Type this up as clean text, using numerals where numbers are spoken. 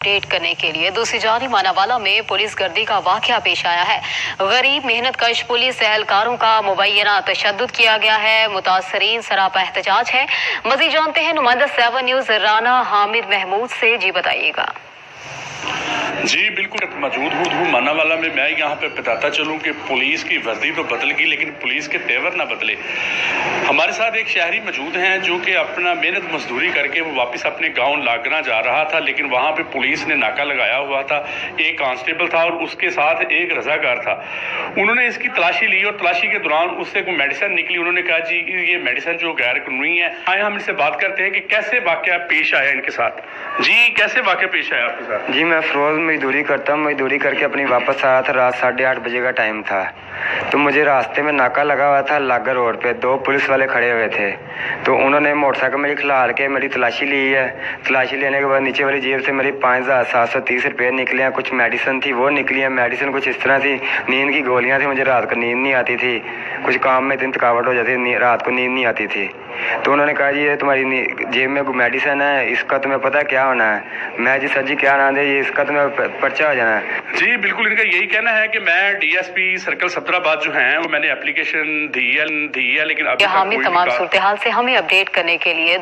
Update करने के लिए दूसरी जानिब मानावाला में पुलिस गर्दी का वाकया पेश आया है। गरीब मेहनत कश पुलिस एहलकारों का मुबैना तशद्दुद किया गया है। मुतासरीन सरापा एहतजाज है। मजीद जानते हैं नुमाइंदा 7 न्यूज राना हामिद महमूद से। जी बताइएगा। जी बिल्कुल मौजूद हूँ मानावाला में। मैं यहाँ पे बताता चलूँ कि पुलिस की वर्दी तो बदल गई लेकिन पुलिस के तेवर ना बदले। हमारे साथ एक शहरी मौजूद हैं जो कि अपना मेहनत मजदूरी करके वो वापस अपने गांव लागना जा रहा था, लेकिन वहाँ पे पुलिस ने नाका लगाया हुआ था। एक कांस्टेबल था और उसके साथ एक रजाकार था। उन्होंने इसकी तलाशी ली और तलाशी के दौरान उससे कोई मेडिसिन निकली। उन्होंने कहा जी ये मेडिसिन जो गैर कानूनी है। आए हम इनसे बात करते हैं कि कैसे वाकया पेश आया इनके साथ। जी कैसे वाकया पेश आया आपके साथ? जी मैं रोज मजदूरी करता हूँ, मजदूरी करके अपनी वापस आया था। रात 8:30 बजे का टाइम था, तो मुझे रास्ते में नाका लगा हुआ था लागर रोड पे। 2 पुलिस वाले खड़े हुए थे, तो उन्होंने मोटरसाइकिल मेरी खिलाल के मेरी तलाशी ली है। तलाशी लेने के बाद नीचे वाली जेब से मेरी 5,730 रुपये निकले हैं। कुछ मेडिसिन थी वो निकली है। मेडिसिन कुछ इस तरह थी, नींद की गोलियां थी। मुझे रात को नींद नहीं आती थी, कुछ काम में इतनी थकावट हो जाती, रात को नींद नहीं आती थी। तो उन्होंने कहा जी ये तुम्हारी जेब में मेडिसिन है, इसका तुम्हें पता क्या होना है? मैं जी सर जी क्या ना दे, ये इसका तुम्हें पर्चा हो जाना है। जी बिल्कुल, इनका यही कहना है कि मैं डीएसपी सर्कल सतराबाद जो है वो मैंने एप्लीकेशन दी है लेकिन अभी हामिद तमाम सूरत हाल से हमें अपडेट करने के लिए